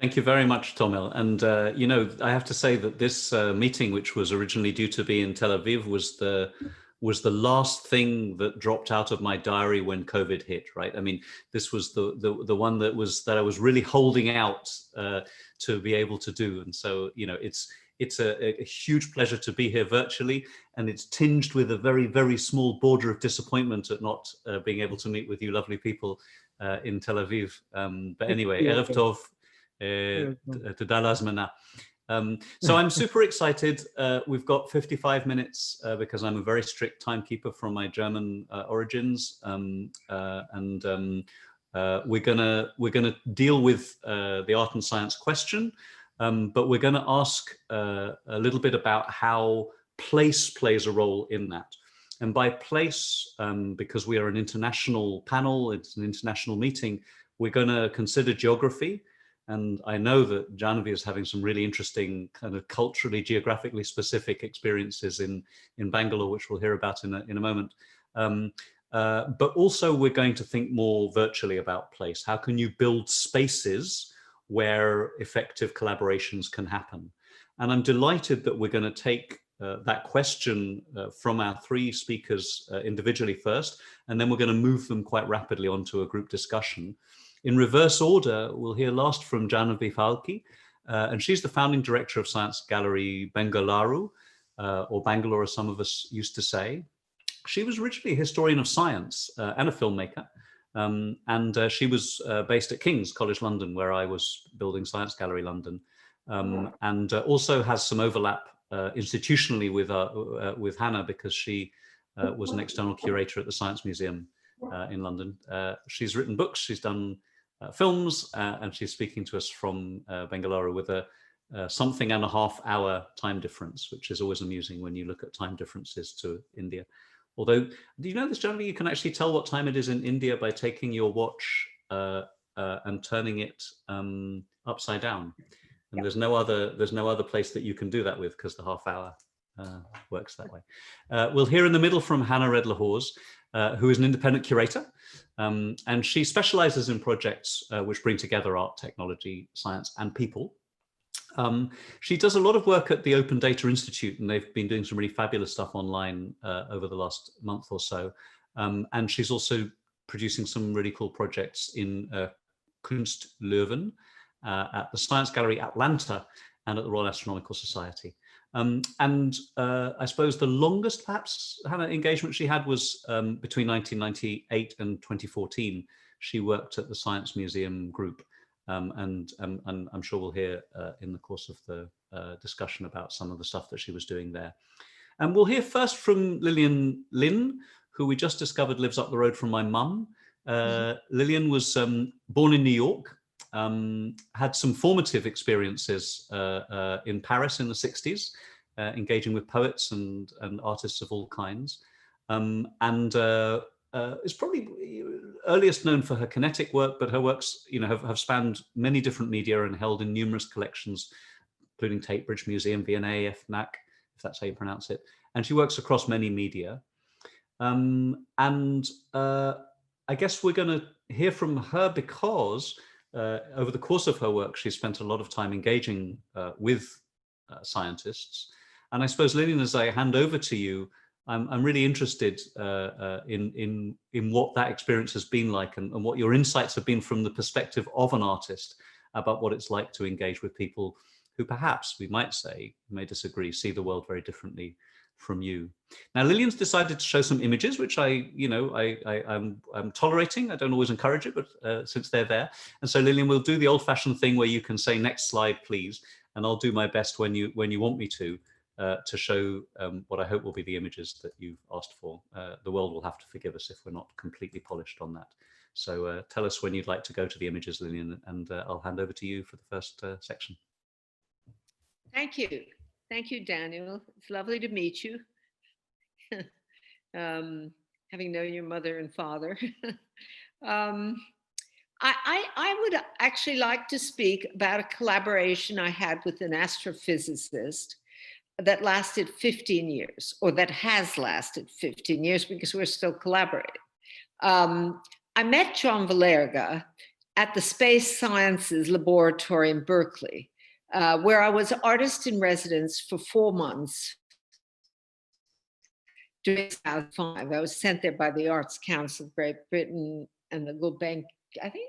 Thank you very much, Tomil. And, you know, I have to say that this meeting, which was originally due to be in Tel Aviv, was the last thing that dropped out of my diary when COVID hit, right? I mean, this was the one that I was really holding out to be able to do. And so, you know, it's a huge pleasure to be here virtually, and it's tinged with a very, very small border of disappointment at not being able to meet with you lovely people in Tel Aviv. But anyway, Erev Tov. תודה להזמנה. So I'm super excited. We've got 55 minutes because I'm a very strict timekeeper from my German origins, and we're gonna deal with the art and science question, but we're gonna ask a little bit about how place plays a role in that. And by place, because we are an international panel, it's an international meeting, we're gonna consider geography. And I know that Jahnavi is having some really interesting kind of culturally, geographically specific experiences in Bangalore, which we'll hear about in a moment. But also we're going to think more virtually about place. How can you build spaces where effective collaborations can happen? And I'm delighted that we're going to take that question from our three speakers individually first, and then we're going to move them quite rapidly onto a group discussion. In reverse order, we'll hear last from Jana B Falci, and she's the founding director of Science Gallery Bangalore, or Bangalore as some of us used to say. She was originally a historian of science and a filmmaker, and she was based at King's College London, where I was building Science Gallery London, and also has some overlap institutionally with Hannah, because she was an external curator at the Science Museum in London. She's written books, she's done films, and she's speaking to us from Bangalore with a something and a half hour time difference, which is always amusing when you look at time differences to India. Although, do you know this, generally you can actually tell what time it is in India by taking your watch and turning it upside down. And there's no other place that you can do that with, because the half hour works that way. We'll hear in the middle from Hannah Redlahors, who is an independent curator, and she specializes in projects which bring together art, technology, science, and people. She does a lot of work at the Open Data Institute, and they've been doing some really fabulous stuff online over the last month or so. And she's also producing some really cool projects in Kunst Leuven, at the Science Gallery Atlanta, and at the Royal Astronomical Society. I suppose the longest, perhaps, Hannah, engagement she had was between 1998 and 2014. She worked at the Science Museum Group, and I'm sure we'll hear in the course of the discussion about some of the stuff that she was doing there. And we'll hear first from Lillian Lin, who we just discovered lives up the road from my mum. Lillian was born in New York, had some formative experiences in Paris in the 60s, engaging with poets and artists of all kinds, and is probably earliest known for her kinetic work, but her works, you know, have spanned many different media and held in numerous collections, including Tate Bridge Museum, V&A, FNAC, if that's how you pronounce it, and she works across many media. I guess we're going to hear from her because over the course of her work, she's spent a lot of time engaging with scientists. And I suppose, Liliane, as I hand over to you, I'm really interested in what that experience has been like, and what your insights have been from the perspective of an artist about what it's like to engage with people who perhaps, we might say, may disagree, see the world very differently from you. Now, Liliane's decided to show some images, which I'm tolerating. I don't always encourage it, but since they're there. And so, Liliane, we'll do the old-fashioned thing where you can say, next slide, please. And I'll do my best when you want me to show what I hope will be the images that you've asked for. The world will have to forgive us if we're not completely polished on that. So tell us when you'd like to go to the images, Liliane, and I'll hand over to you for the first section. Thank you. Thank you, Daniel. It's lovely to meet you. Having known your mother and father. I would actually like to speak about a collaboration I had with an astrophysicist that lasted 15 years, or that has lasted 15 years, because we're still collaborating. I met John Valerga at the Space Sciences Laboratory in Berkeley, where I was artist in residence for 4 months during 2005. I was sent there by the Arts Council of Great Britain and the Gulbenkian, I think,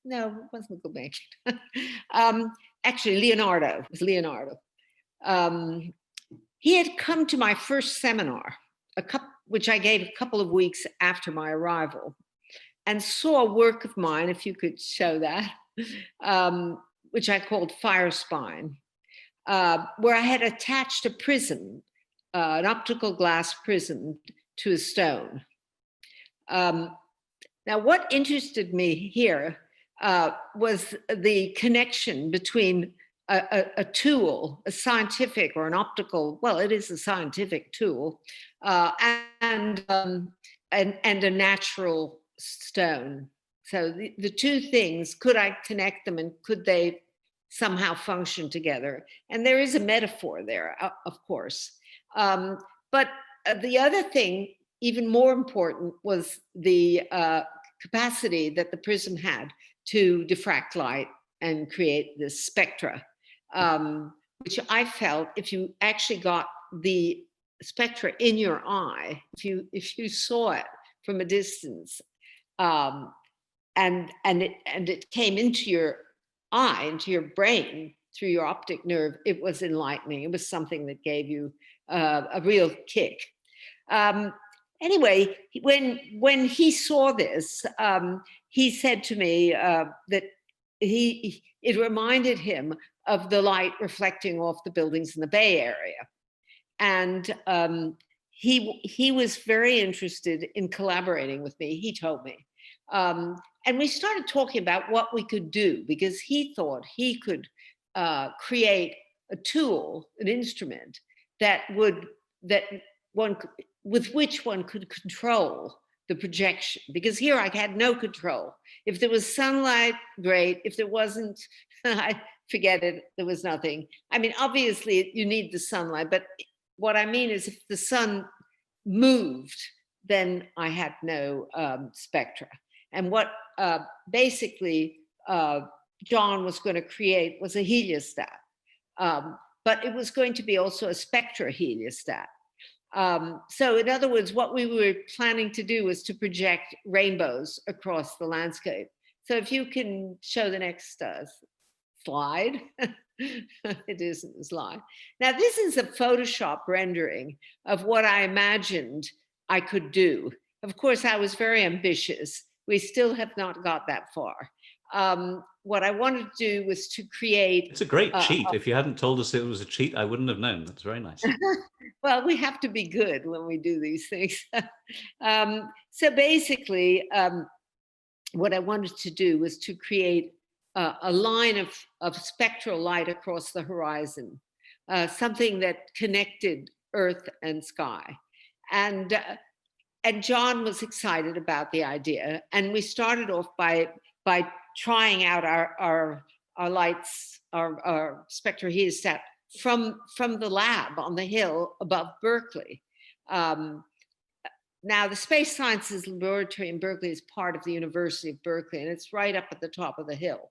no, it wasn't the Gulbenkian. Actually, Leonardo, it was Leonardo. He had come to my first seminar, which I gave a couple of weeks after my arrival, and saw a work of mine, if you could show that, which I called Firespine, where I had attached a prism, an optical glass prism, to a stone. Now, what interested me here was the connection between a tool, a scientific or an optical, well, it is a scientific tool, and a natural stone. So the two things, could I connect them and could they somehow function together? And there is a metaphor there, of course. But the other thing, even more important, was the capacity that the prism had to diffract light and create this spectra, which I felt, if you actually got the spectra in your eye, if you saw it from a distance, and it came into your eye, into your brain through your optic nerve, it was enlightening. It was something that gave you a real kick. Anyway, when he saw this, he said to me that it reminded him of the light reflecting off the buildings in the Bay Area. And he was very interested in collaborating with me, he told me. And we started talking about what we could do, because he thought he could create a tool, an instrument with which one could control the projection, because here I had no control. If there was sunlight, great. If there wasn't, I forget it, there was nothing. I mean, obviously you need the sunlight, but what I mean is if the sun moved, then I had no spectra. And what basically John was going to create was a heliostat, but it was going to be also a spectra heliostat. So in other words, what we were planning to do was to project rainbows across the landscape. So if you can show the next slide. It isn't a slide. Now, this is a Photoshop rendering of what I imagined I could do. Of course, I was very ambitious. We still have not got that far. What I wanted to do was to create... It's a great cheat. If you hadn't told us it was a cheat, I wouldn't have known. That's very nice. Well, we have to be good when we do these things. So basically, what I wanted to do was to create a line of spectral light across the horizon, something that connected Earth and sky. And John was excited about the idea. And we started off by trying out our lights, our spectra heliostat from the lab on the hill above Berkeley. Now, the Space Sciences Laboratory in Berkeley is part of the University of Berkeley, and it's right up at the top of the hill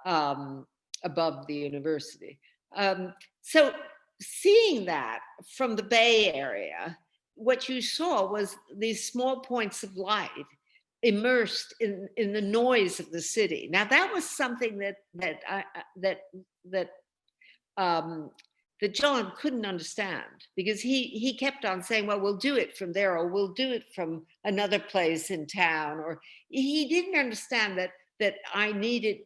above the university. So seeing that from the Bay Area, what you saw was these small points of light immersed in the noise of the city. Now, that was something that John couldn't understand, because he kept on saying, well, we'll do it from there, or we'll do it from another place in town. Or he didn't understand that I needed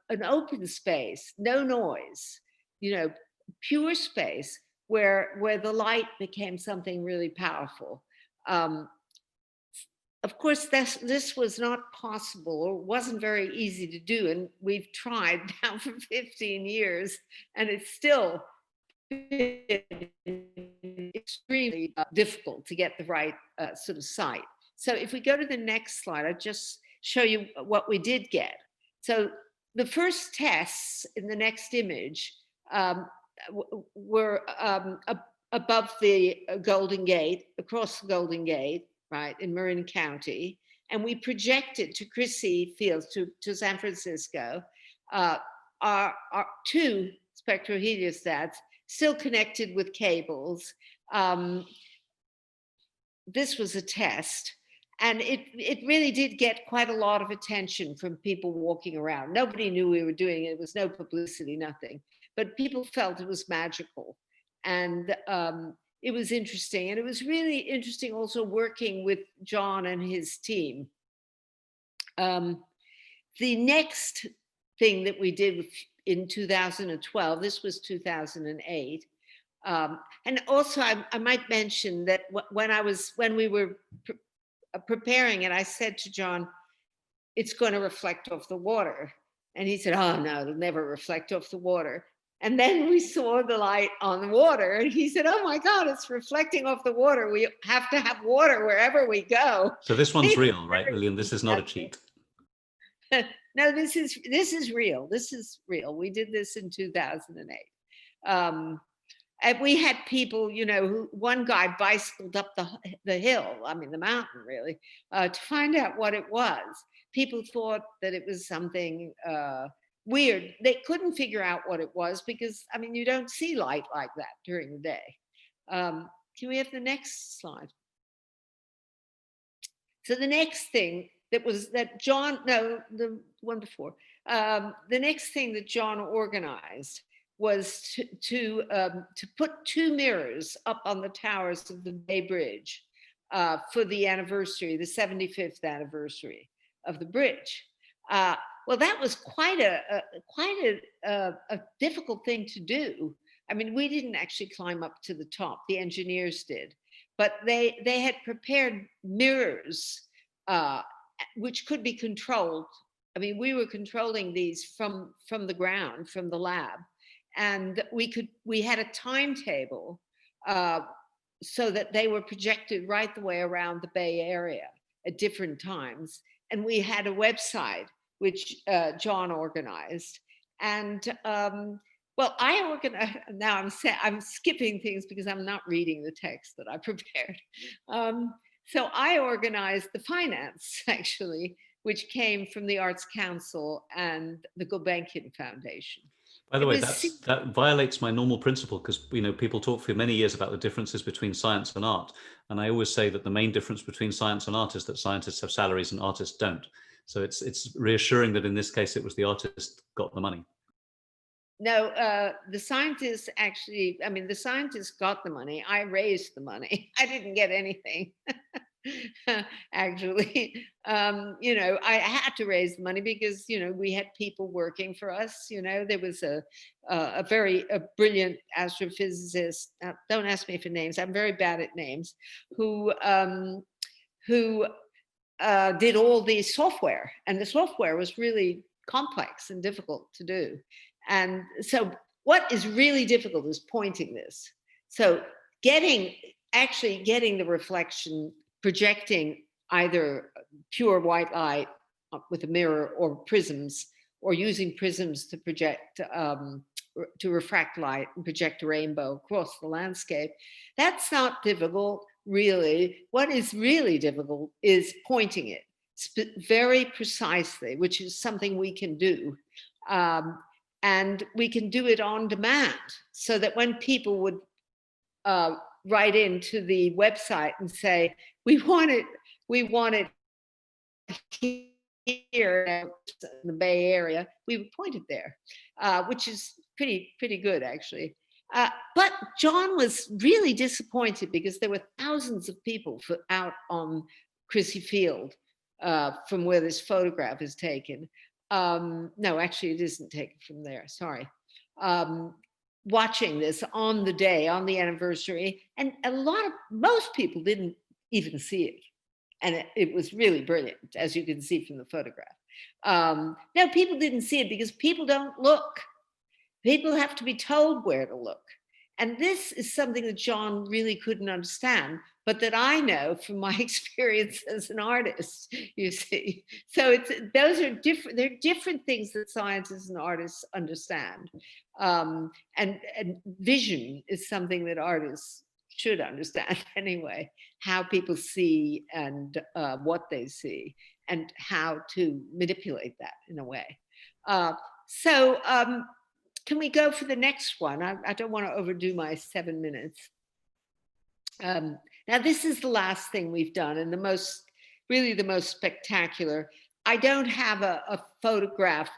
an open space, no noise, pure space where the light became something really powerful. Of course, this was not possible, or wasn't very easy to do. And we've tried now for 15 years, and it's still extremely difficult to get the right sort of site. So if we go to the next slide, I'll just show you what we did get. So the first tests in the next image were above the Golden Gate, across the Golden Gate, right, in Marin County. and we projected to Crissy Fields, to San Francisco, our two spectroheliostats still connected with cables. This was a test. And it really did get quite a lot of attention from people walking around. Nobody knew we were doing it. It was no publicity, nothing. But people felt it was magical. And it was interesting. And it was really interesting also working with John and his team. The next thing that we did in 2012, this was 2008. And also I might mention that when we were preparing it, I said to John, it's going to reflect off the water. And he said, oh no, it'll never reflect off the water. And then we saw the light on the water and he said, oh my God, it's reflecting off the water. We have to have water wherever we go. So this one's real, right, Lillian? This is not a cheat. No, this is real. This is real. We did this in 2008. And we had people, one guy bicycled up the hill, the mountain really, to find out what it was. People thought that it was something weird. They couldn't figure out what it was because, you don't see light like that during the day. Can we have the next slide? So the next thing the next thing that John organized was to put two mirrors up on the towers of the Bay Bridge for the anniversary, the 75th anniversary of the bridge. Well, that was quite a difficult thing to do. We didn't actually climb up to the top; the engineers did, but they had prepared mirrors which could be controlled. We were controlling these from the ground, from the lab. And we had a timetable so that they were projected right the way around the Bay Area at different times. And we had a website which John organized. And I organized. Now I'm skipping things because I'm not reading the text that I prepared. So I organized the finance actually, which came from the Arts Council and the Gulbenkian Foundation. By the way, that violates my normal principle because people talk for many years about the differences between science and art, and I always say that the main difference between science and art is that scientists have salaries and artists don't. So it's reassuring that in this case it was the artist got the money. No, the scientists actually. The scientists got the money. I raised the money. I didn't get anything. Actually, I had to raise the money because we had people working for us. There was a brilliant astrophysicist. Don't ask me for names. I'm very bad at names. Who did all the software, and the software was really complex and difficult to do. And so, what is really difficult is pointing this. So, getting the reflection. Projecting either pure white light with a mirror or prisms, or using prisms to project, to refract light and project a rainbow across the landscape. That's not difficult, really. What is really difficult is pointing it very precisely, which is something we can do. And we can do it on demand so that when people would write into the website and say, we want it here in the Bay Area, we would point it there, which is pretty good actually. But John was really disappointed because there were thousands of people out on Crissy Field from where this photograph is taken. No, actually it isn't taken from there, sorry. Watching this on the anniversary, and most people didn't even see it. And it was really brilliant, as you can see from the photograph. No, people didn't see it because people don't look. People have to be told where to look. And this is something that John really couldn't understand, but that I know from my experience as an artist, you see. So those are different, they're different things that scientists and artists understand. And vision is something that artists should understand anyway, how people see and what they see and how to manipulate that in a way. So can we go for the next one? I don't want to overdo my 7 minutes. Now, this is the last thing we've done and really the most spectacular. I don't have a photograph.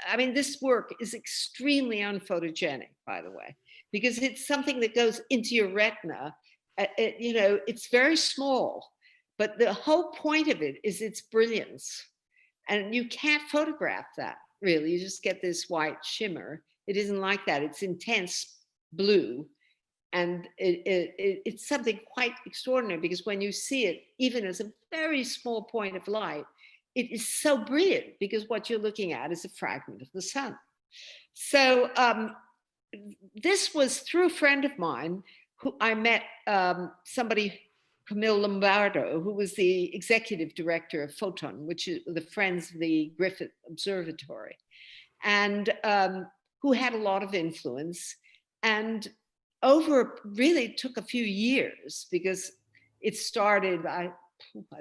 I mean, this work is extremely unphotogenic, by the way, because it's something that goes into your retina. It's very small, but the whole point of it is its brilliance. And you can't photograph that, really. You just get this white shimmer. It isn't like that. It's intense blue. And it's something quite extraordinary, because when you see it, even as a very small point of light, it is so brilliant, because what you're looking at is a fragment of the sun. So this was through a friend of mine who I met, somebody, Camille Lombardo, who was the executive director of Photon, which is the Friends of the Griffith Observatory, and who had a lot of influence. And really took a few years, because it started, I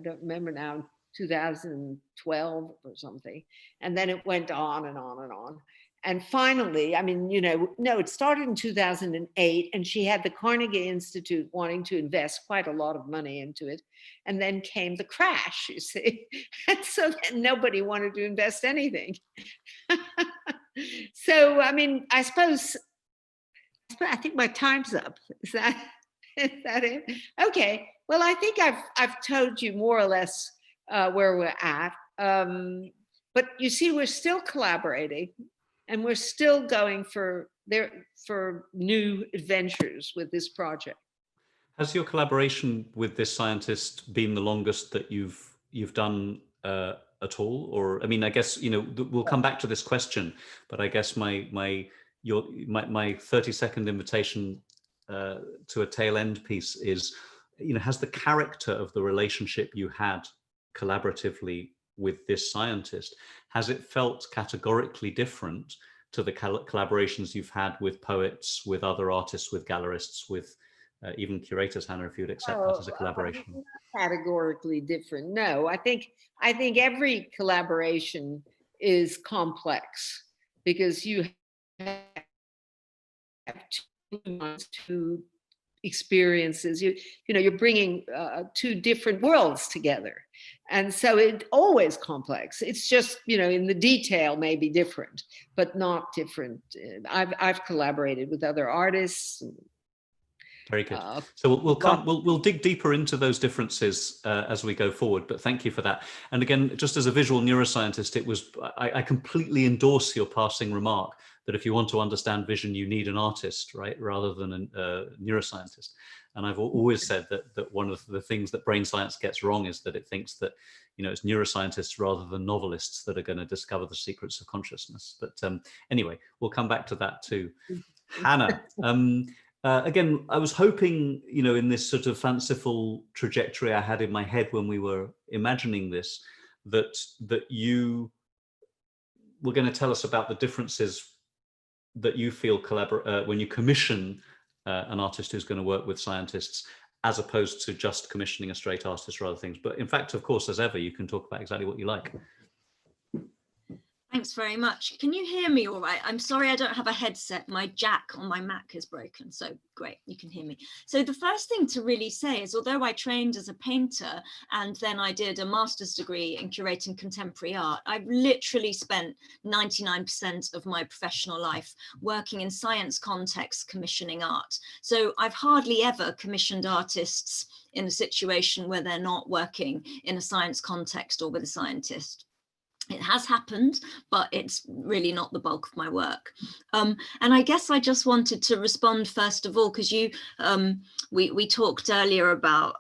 don't remember now, 2012 or something. And then it went on and on and on. And finally, I mean, no, it started in 2008, and she had the Carnegie Institute wanting to invest quite a lot of money into it. And then came the crash, you see. And so then nobody wanted to invest anything. So, I mean, I think my time's up. Is that it? Okay. Well, I think I've told you more or less where we're at. But you see, we're still collaborating, and we're still going for new adventures with this project. Has your collaboration with this scientist been the longest that you've done at all? Or, I mean, I guess, we'll come back to this question, but I guess my 30-second invitation to a tail end piece is, has the character of the relationship you had collaboratively with this scientist, has it felt categorically different to the collaborations you've had with poets, with other artists, with gallerists, with even curators? Hannah, if you'd accept that as a collaboration. Categorically different. No, I think every collaboration is complex, because you have two experiences. You're bringing two different worlds together, and so it's always complex. It's just, in the detail may be different, but not different. I've collaborated with other artists. Very good. So we'll dig deeper into those differences as we go forward. But thank you for that. And again, just as a visual neuroscientist, I completely endorse your passing remark that if you want to understand vision, you need an artist, right, rather than a neuroscientist. And I've always said that one of the things that brain science gets wrong is that it thinks that it's neuroscientists rather than novelists that are going to discover the secrets of consciousness. But anyway, we'll come back to that too. Hannah. Again, I was hoping, in this sort of fanciful trajectory I had in my head when we were imagining this, that you were going to tell us about the differences that you feel when you commission an artist who's going to work with scientists, as opposed to just commissioning a straight artist or other things. But in fact, of course, as ever, you can talk about exactly what you like. Thanks very much. Can you hear me all right? I'm sorry I don't have a headset. My jack on my Mac is broken. So great, you can hear me. So the first thing to really say is, although I trained as a painter and then I did a master's degree in curating contemporary art, I've literally spent 99% of my professional life working in science contexts, commissioning art. So I've hardly ever commissioned artists in a situation where they're not working in a science context or with a scientist. It has happened, but it's really not the bulk of my work. And I guess I just wanted to respond first of all, because we talked earlier about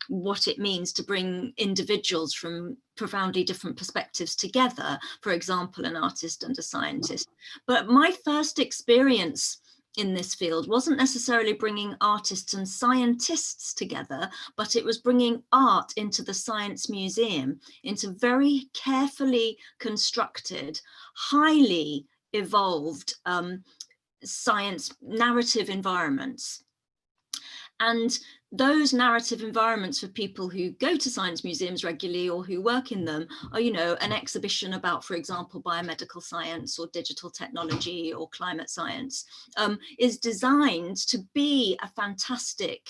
what it means to bring individuals from profoundly different perspectives together, for example, an artist and a scientist. But my first experience in this field wasn't necessarily bringing artists and scientists together, but it was bringing art into the science museum, into very carefully constructed, highly evolved science narrative environments. And those narrative environments for people who go to science museums regularly or who work in them are, you know, an exhibition about, for example, biomedical science or digital technology or climate science, is designed to be a fantastic,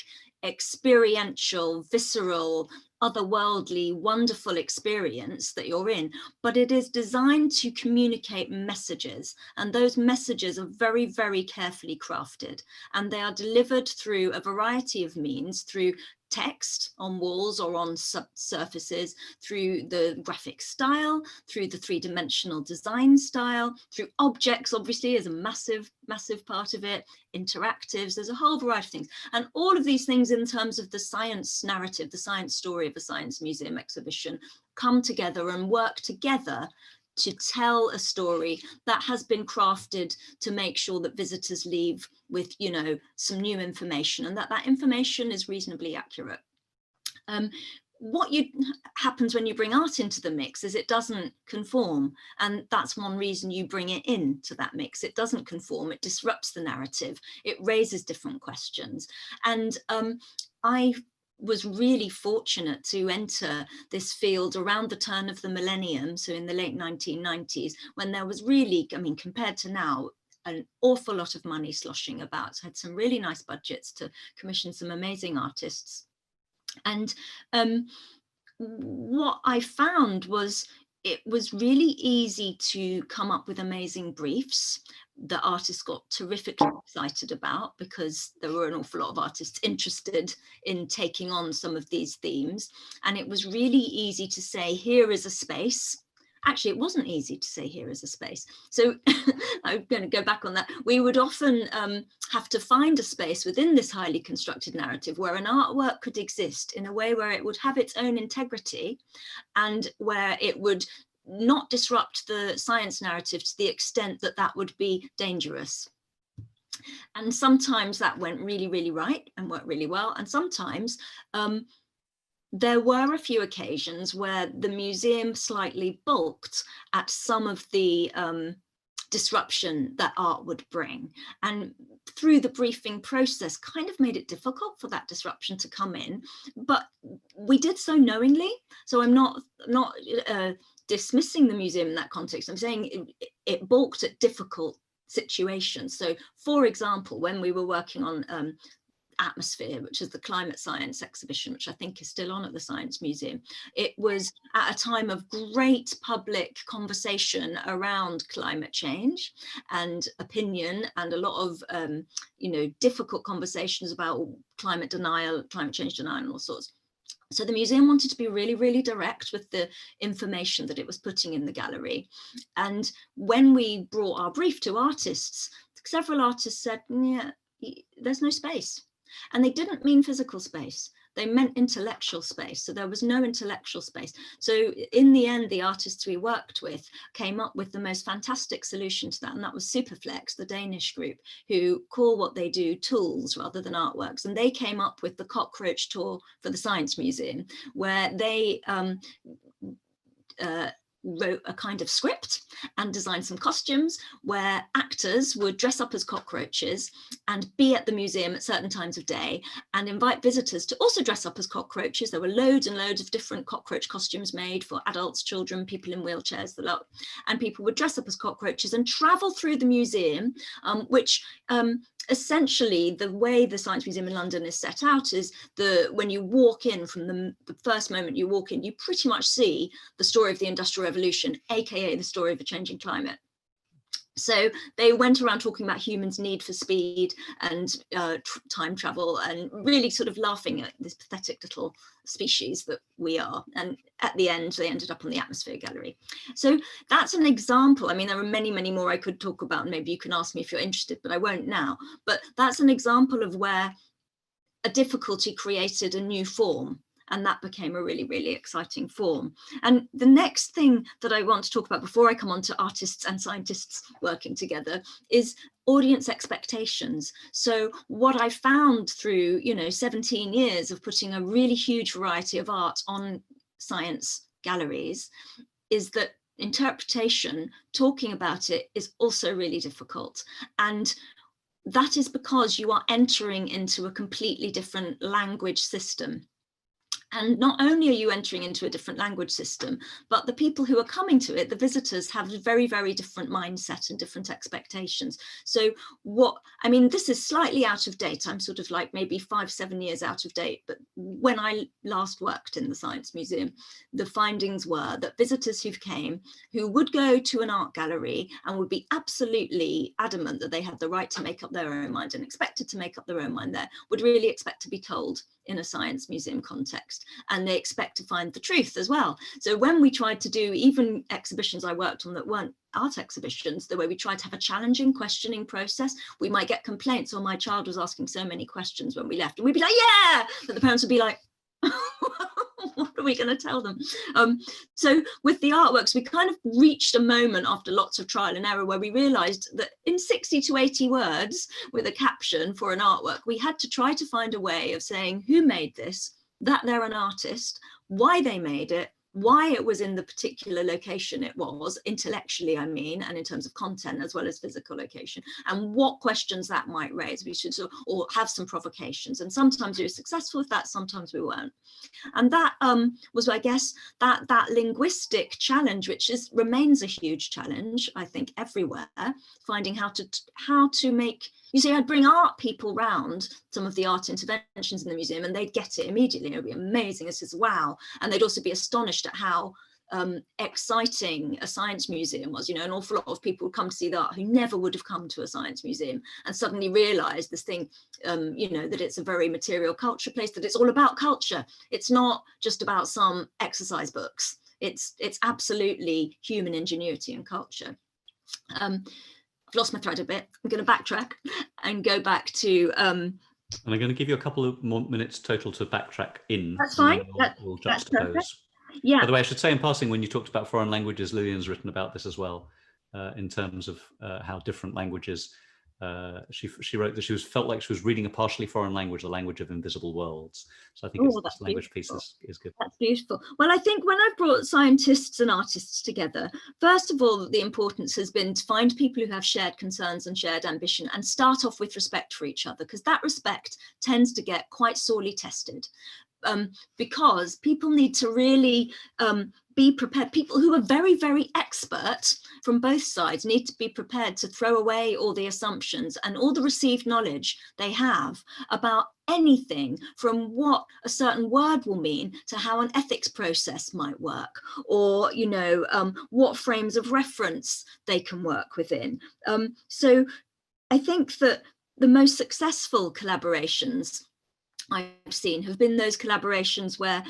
experiential, visceral, otherworldly, wonderful experience that you're in, but it is designed to communicate messages, and those messages are very, very carefully crafted, and they are delivered through a variety of means, through text on walls or on surfaces, through the graphic style, through the three-dimensional design style, through objects, obviously, is a massive, massive part of it, interactives, there's a whole variety of things. And all of these things in terms of the science narrative, the science story of a science museum exhibition, come together and work together to tell a story that has been crafted to make sure that visitors leave with, you know, some new information, and that information is reasonably accurate. What happens when you bring art into the mix is it doesn't conform, and that's one reason you bring it into that mix. It doesn't conform, it disrupts the narrative, it raises different questions. And I was really fortunate to enter this field around the turn of the millennium, so in the late 1990s, when there was really, I mean, compared to now, an awful lot of money sloshing about. So I had some really nice budgets to commission some amazing artists. And what I found was it was really easy to come up with amazing briefs that artists got terrifically excited about, because there were an awful lot of artists interested in taking on some of these themes. And it was really easy to say, here is a space. Actually, it wasn't easy to say, here is a space. So I'm going to go back on that. We would often have to find a space within this highly constructed narrative where an artwork could exist in a way where it would have its own integrity and where it would not disrupt the science narrative to the extent that that would be dangerous. And sometimes that went really, really right and worked really well. And sometimes there were a few occasions where the museum slightly balked at some of the disruption that art would bring. And through the briefing process kind of made it difficult for that disruption to come in, but we did so knowingly. So I'm not dismissing the museum in that context. I'm saying it balked at difficult situations. So for example, when we were working on Atmosphere, which is the climate science exhibition, which I think is still on at the Science Museum, it was at a time of great public conversation around climate change and opinion, and a lot of you know, difficult conversations about climate denial, climate change denial, and all sorts. So the museum wanted to be really, really direct with the information that it was putting in the gallery. And when we brought our brief to artists, several artists said, yeah, there's no space. And they didn't mean physical space. They meant intellectual space. So there was no intellectual space. So in the end, the artists we worked with came up with the most fantastic solution to that. And that was Superflex, the Danish group, who call what they do tools rather than artworks. And they came up with the cockroach tour for the Science Museum, where they wrote a kind of script and designed some costumes where actors would dress up as cockroaches and be at the museum at certain times of day and invite visitors to also dress up as cockroaches. There were loads and loads of different cockroach costumes made for adults, children, people in wheelchairs, the lot. And people would dress up as cockroaches and travel through the museum, which essentially the way the Science Museum in London is set out is when you walk in, from the first moment you walk in, you pretty much see the story of the Industrial Revolution, aka the story of a changing climate. So they went around talking about humans' need for speed and time travel, and really sort of laughing at this pathetic little species that we are. And at the end, they ended up on the Atmosphere Gallery. So that's an example. I mean, there are many, many more I could talk about, and maybe you can ask me if you're interested, but I won't now. But that's an example of where a difficulty created a new form. And that became a really, really exciting form. And the next thing that I want to talk about before I come on to artists and scientists working together is audience expectations. So what I found through, 17 years of putting a really huge variety of art on science galleries is that interpretation, talking about it, is also really difficult. And that is because you are entering into a completely different language system. And not only are you entering into a different language system, but the people who are coming to it, the visitors, have a very, very different mindset and different expectations. So this is slightly out of date. I'm sort of like maybe 5-7 years out of date. But when I last worked in the Science Museum, the findings were that visitors who would go to an art gallery and would be absolutely adamant that they had the right to make up their own mind and expected to make up their own mind there, would really expect to be told in a science museum context, and they expect to find the truth as well. So when we tried to do even exhibitions I worked on that weren't art exhibitions, the way we tried to have a challenging questioning process, we might get complaints, "Oh, my child was asking so many questions when we left," and we'd be like, "Yeah," but the parents would be like, what are we going to tell them? So with the artworks, we kind of reached a moment after lots of trial and error where we realized that in 60 to 80 words with a caption for an artwork, we had to try to find a way of saying who made this, that they're an artist, why they made it, why it was in the particular location it was, intellectually, I mean, and in terms of content as well as physical location, and what questions that might raise. We should or have some provocations, and sometimes we were successful with that, sometimes we weren't. And that was, I guess, that linguistic challenge, which remains a huge challenge, I think, everywhere, finding how to make. You see, I'd bring art people round some of the art interventions in the museum, and they'd get it immediately. It would be amazing. It's just wow. And they'd also be astonished at how exciting a science museum was. An awful lot of people would come to see the art who never would have come to a science museum, and suddenly realize this thing, that it's a very material culture place, that it's all about culture. It's not just about some exercise books. It's absolutely human ingenuity and culture. I've lost my thread a bit. I'm going to backtrack and go back to. And I'm going to give you a couple of more minutes total to backtrack in. That's fine. We'll juxtapose. Yeah. By the way, I should say in passing, when you talked about foreign languages, Lillian's written about this as well, in terms of how different languages. She wrote that she felt like she was reading a partially foreign language, the language of invisible worlds. So I think this language piece is good. That's beautiful. Well, I think when I've brought scientists and artists together, first of all, the importance has been to find people who have shared concerns and shared ambition, and start off with respect for each other, because that respect tends to get quite sorely tested. Because people need to really be prepared. People who are very, very expert from both sides need to be prepared to throw away all the assumptions and all the received knowledge they have about anything from what a certain word will mean to how an ethics process might work, or what frames of reference they can work within. So I think that the most successful collaborations I've seen have been those collaborations where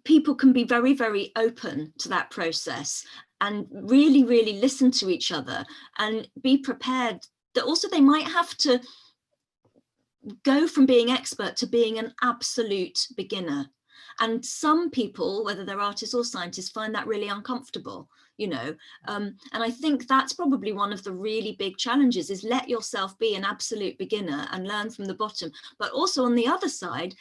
people can be very, very open to that process and really, really listen to each other and be prepared that also they might have to go from being expert to being an absolute beginner. And some people, whether they're artists or scientists, find that really uncomfortable, and I think that's probably one of the really big challenges, is let yourself be an absolute beginner and learn from the bottom. But also on the other side,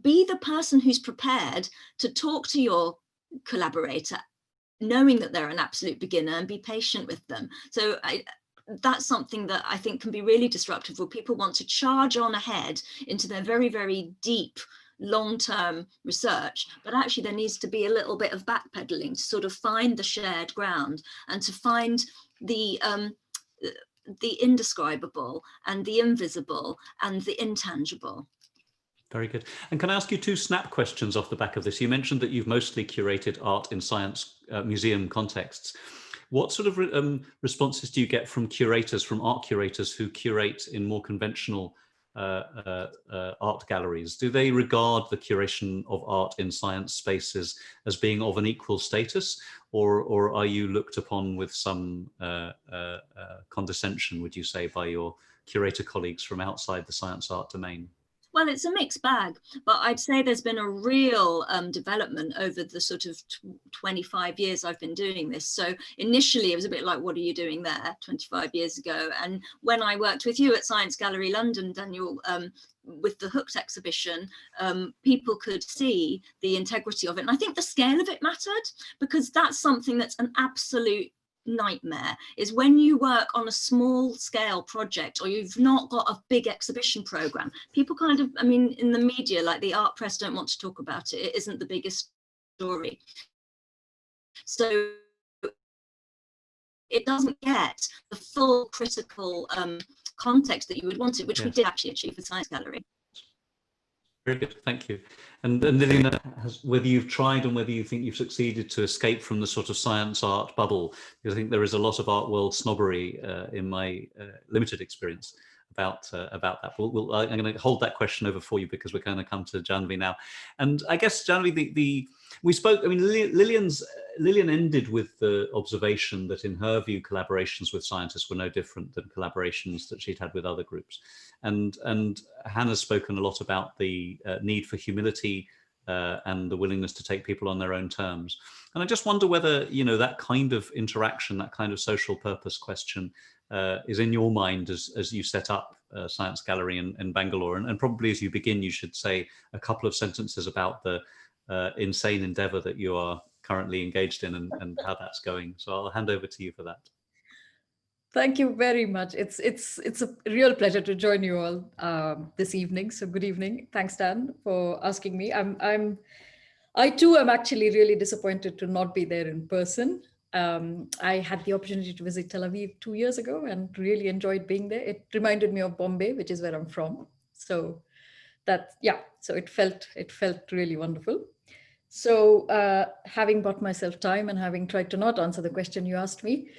be the person who's prepared to talk to your collaborator, knowing that they're an absolute beginner, and be patient with them. So that's something that I think can be really disruptive, where people want to charge on ahead into their very, very deep long-term research, but actually there needs to be a little bit of backpedaling to sort of find the shared ground and to find the indescribable and the invisible and the intangible. Very good. And can I ask you two snap questions off the back of this? You mentioned that you've mostly curated art in science museum contexts. What sort of responses do you get from curators, from art curators who curate in more conventional art galleries? Do they regard the curation of art in science spaces as being of an equal status, or are you looked upon with some condescension, would you say, by your curator colleagues from outside the science art domain? Well, it's a mixed bag, but I'd say there's been a real development over the sort of 25 years I've been doing this. So initially it was a bit like, what are you doing there 25 years ago? And when I worked with you at Science Gallery London, Daniel, with the Hooked exhibition, people could see the integrity of it. And I think the scale of it mattered, because that's something that's an absolute nightmare is when you work on a small scale project or you've not got a big exhibition program. People kind of, I mean, in the media, like the art press don't want to talk about it. It isn't the biggest story. So it doesn't get the full critical context that you would want it, which we did actually achieve with Science Gallery. Very good, thank you. And Liliane, whether you've tried and whether you think you've succeeded to escape from the sort of science art bubble, because I think there is a lot of art world snobbery in my limited experience about that. I'm going to hold that question over for you because we're going to come to Jahnavi now. And I guess, Jahnavi, we spoke, I mean, Lillian ended with the observation that in her view, collaborations with scientists were no different than collaborations that she'd had with other groups. And Hannah's spoken a lot about the need for humility and the willingness to take people on their own terms. And I just wonder whether, you know, that kind of interaction, that kind of social purpose question is in your mind as you set up Science Gallery in Bangalore. And probably as you begin, you should say a couple of sentences about the insane endeavor that you are currently engaged in and how that's going. So I'll hand over to you for that. Thank you very much. It's a real pleasure to join you all this evening. So good evening. Thanks, Dan, for asking me. I too am actually really disappointed to not be there in person. I had the opportunity to visit Tel Aviv 2 years ago and really enjoyed being there. It reminded me of Bombay, which is where I'm from. So that, yeah, so it felt really wonderful. So having bought myself time and having tried to not answer the question you asked me,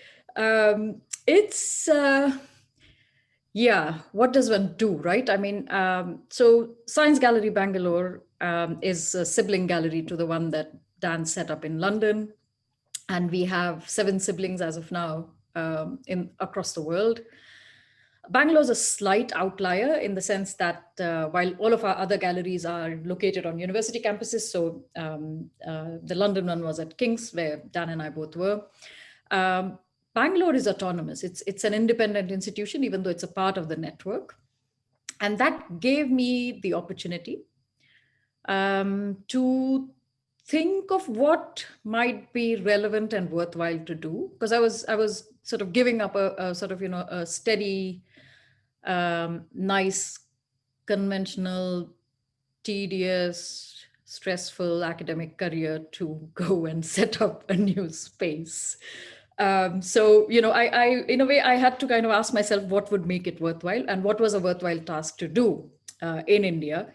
yeah, what does one do, right? I mean, so Science Gallery Bangalore is a sibling gallery to the one that Dan set up in London. And we have 7 siblings as of now across the world. Bangalore is a slight outlier in the sense that while all of our other galleries are located on university campuses, so the London one was at King's, where Dan and I both were. Bangalore is autonomous. It's an independent institution, even though it's a part of the network. And that gave me the opportunity to think of what might be relevant and worthwhile to do, because I was sort of giving up a sort of, you know, a steady, nice, conventional, tedious, stressful academic career to go and set up a new space. So, you know, I in a way, I had to kind of ask myself what would make it worthwhile and what was a worthwhile task to do in India.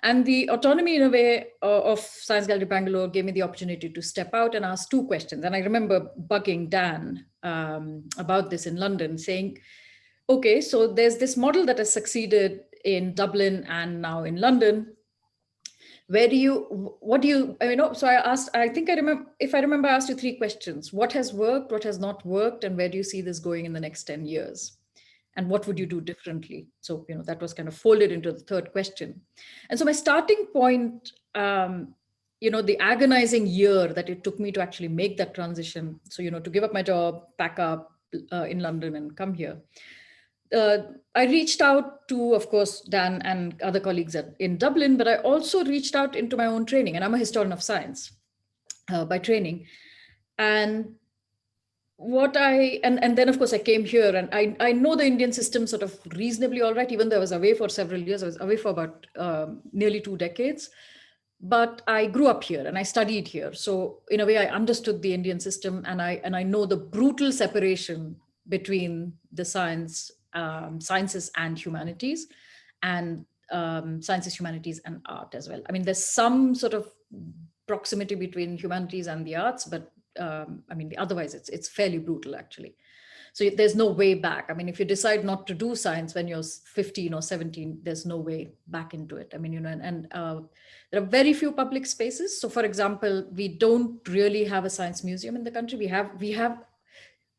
And the autonomy, in a way, of Science Gallery Bangalore gave me the opportunity to step out and ask 2 questions. And I remember bugging Dan about this in London, saying, okay, so there's this model that has succeeded in Dublin and now in London. What do you, I mean, so I asked, I think I remember, if I remember, I asked you 3 questions. What has worked, what has not worked, and where do you see this going in the next 10 years? And what would you do differently? So, you know, that was kind of folded into the 3rd question. And so my starting point, you know, the agonizing year that it took me to actually make that transition. So, you know, to give up my job, pack up in London and come here. I reached out to, of course, Dan and other colleagues in Dublin, but I also reached out into my own training. And I'm a historian of science by training. And and then of course I came here, and I know the Indian system sort of reasonably all right, even though I was away for several years. I was away for about nearly 2 decades, but I grew up here and I studied here. So in a way I understood the Indian system, and I know the brutal separation between the sciences and humanities, and sciences, humanities and art as well. I mean, there's some sort of proximity between humanities and the arts, but I mean, otherwise it's fairly brutal actually. So there's no way back. I mean, if you decide not to do science when you're 15 or 17, there's no way back into it. I mean, you know, and there are very few public spaces. So for example, we don't really have a science museum in the country. We have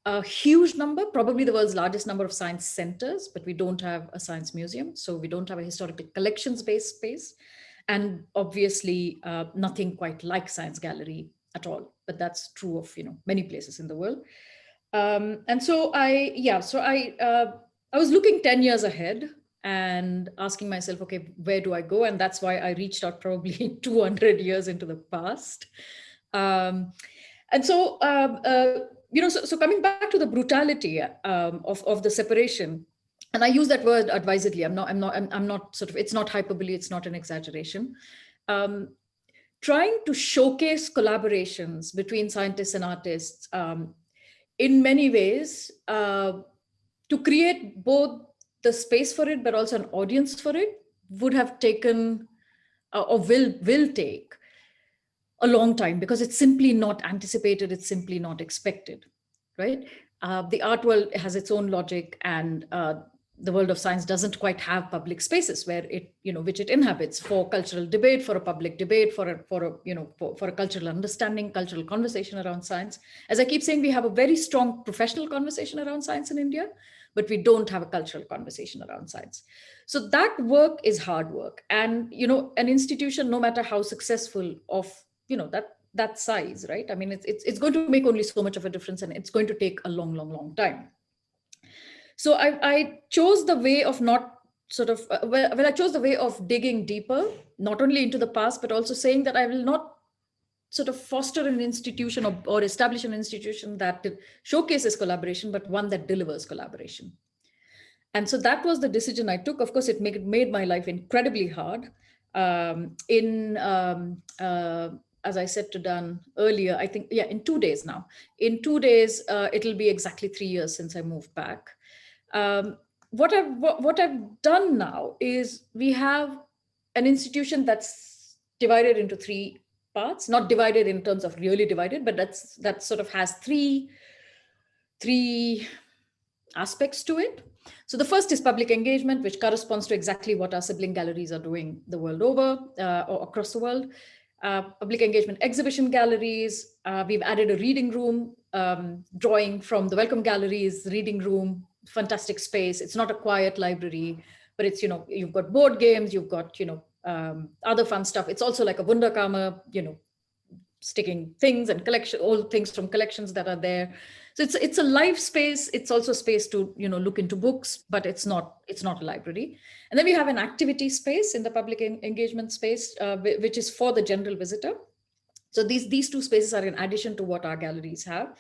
a huge number, probably the world's largest number of science centers, but we don't have a science museum. So we don't have a historical collections-based space. And obviously nothing quite like Science Gallery at all, but that's true of, you know, many places in the world. And so I was looking 10 years ahead and asking myself, okay, where do I go? And that's why I reached out probably 200 years into the past. And so so coming back to the brutality of the separation, and I use that word advisedly. I'm not sort of, it's not hyperbole, it's not an exaggeration. Trying to showcase collaborations between scientists and artists in many ways to create both the space for it, but also an audience for it, would have taken or will take a long time, because it's simply not anticipated, it's simply not expected, right? The art world has its own logic, and the world of science doesn't quite have public spaces where it, which it inhabits for cultural debate, for a public debate, for a cultural understanding, cultural conversation around science. As I keep saying, we have a very strong professional conversation around science in India, but we don't have a cultural conversation around science. So that work is hard work. And, an institution, no matter how successful of, that size, right? I mean, it's going to make only so much of a difference, and it's going to take a long, long, long time. So I chose the way of not sort of, I chose the way of digging deeper, not only into the past, but also saying that I will not sort of foster an institution or establish an institution that showcases collaboration, but one that delivers collaboration. And so that was the decision I took. Of course, it made my life incredibly hard. As I said to Dan earlier, I think, in 2 days now. In 2 days, it'll be exactly 3 years since I moved back. What I've done now is we have an institution that's divided into 3 parts, not divided in terms of really divided, but that sort of has three aspects to it. So the first is public engagement, which corresponds to exactly what our sibling galleries are doing the world over or across the world. Public engagement exhibition galleries. We've added a reading room, drawing from the Welcome Galleries reading room, fantastic space. It's not a quiet library, but it's, you've got board games, you've got, other fun stuff. It's also like a Wunderkammer, sticking things and all things from collections that are there. So it's a live space. It's also space to, look into books, but it's not a library. And then we have an activity space in the public engagement space, which is for the general visitor. So these 2 spaces are in addition to what our galleries have.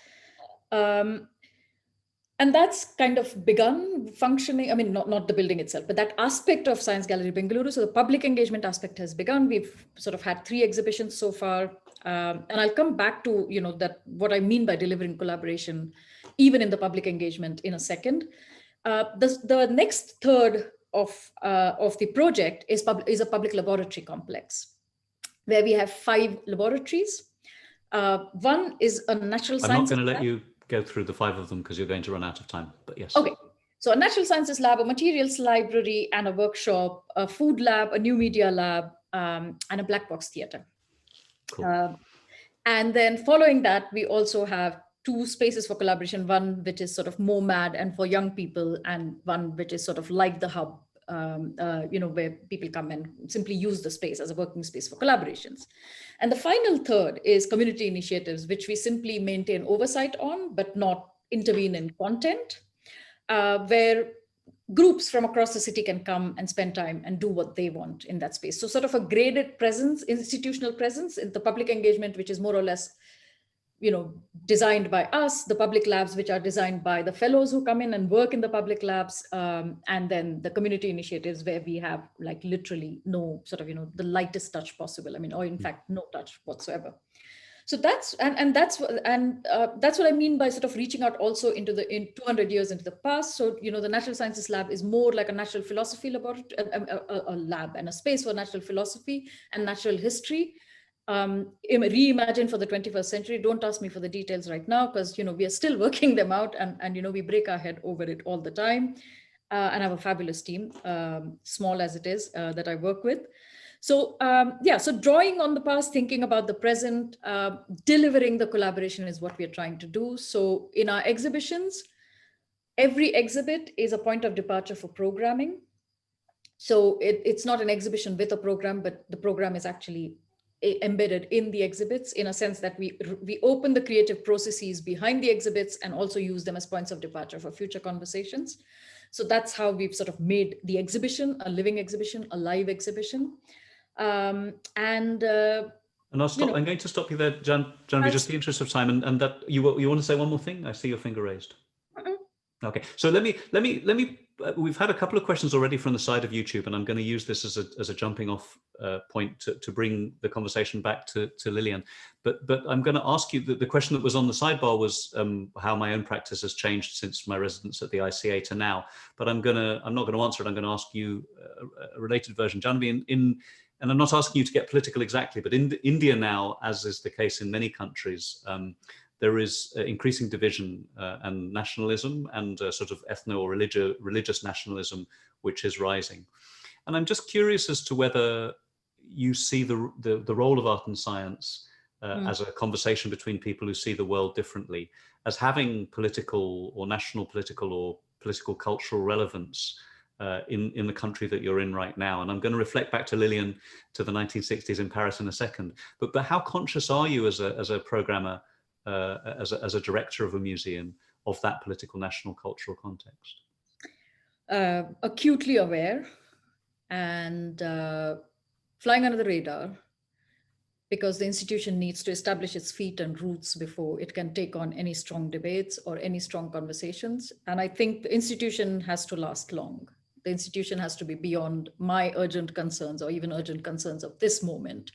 And that's kind of begun functioning. I mean, not the building itself, but that aspect of Science Gallery Bangalore. So the public engagement aspect has begun. We've sort of had 3 exhibitions so far. And I'll come back to, that what I mean by delivering collaboration, even in the public engagement, in a second. The next third of the project is a public laboratory complex, where we have 5 laboratories. One is a natural science. I'm not going to let you go through the 5 of them because you're going to run out of time, but yes. Okay. So a natural sciences lab, a materials library, and a workshop, a food lab, a new media lab, and a black box theater. Cool. And then following that, we also have 2 spaces for collaboration, one which is sort of more mad and for young people, and one which is sort of like the hub, where people come and simply use the space as a working space for collaborations. And the final third is community initiatives, which we simply maintain oversight on, but not intervene in content, where groups from across the city can come and spend time and do what they want in that space. So sort of a graded presence, institutional presence in the public engagement, which is more or less, designed by us, the public labs, which are designed by the fellows who come in and work in the public labs, and then the community initiatives where we have like literally no sort of, the lightest touch possible. I mean, or in fact, no touch whatsoever. So that's what I mean by sort of reaching out also in 200 years into the past. So, the Natural Sciences Lab is more like a natural philosophy laboratory, a lab and a space for natural philosophy and natural history, reimagined for the 21st century. Don't ask me for the details right now, because, we are still working them out, and we break our head over it all the time. And I have a fabulous team, small as it is, that I work with. So so drawing on the past, thinking about the present, delivering the collaboration is what we are trying to do. So in our exhibitions, every exhibit is a point of departure for programming. So it's not an exhibition with a program, but the program is actually embedded in the exhibits, in a sense that we open the creative processes behind the exhibits and also use them as points of departure for future conversations. So that's how we've sort of made the exhibition a living exhibition, a live exhibition. And I'll stop. I'm going to stop you there, Jahnavi, just in the interest of time. And that you want to say one more thing? I see your finger raised. Okay, so let me. We've had a couple of questions already from the side of YouTube, and I'm going to use this as a jumping off point to bring the conversation back to Liliane. But I'm going to ask you the question that was on the sidebar was how my own practice has changed since my residence at the ICA to now. But I'm not going to answer it. I'm going to ask you a related version, Jahnavi. And I'm not asking you to get political exactly, but in India now, as is the case in many countries, there is increasing division and nationalism and sort of ethno or religious nationalism, which is rising. And I'm just curious as to whether you see the role of art and science as a conversation between people who see the world differently, as having political or national political or political cultural relevance in the country that you're in right now. And I'm going to reflect back to Liliane to the 1960s in Paris in a second. But how conscious are you as a programmer, as a director of a museum, of that political national cultural context? Acutely aware and flying under the radar, because the institution needs to establish its feet and roots before it can take on any strong debates or any strong conversations. And I think the institution has to last long. The institution has to be beyond my urgent concerns or even urgent concerns of this moment.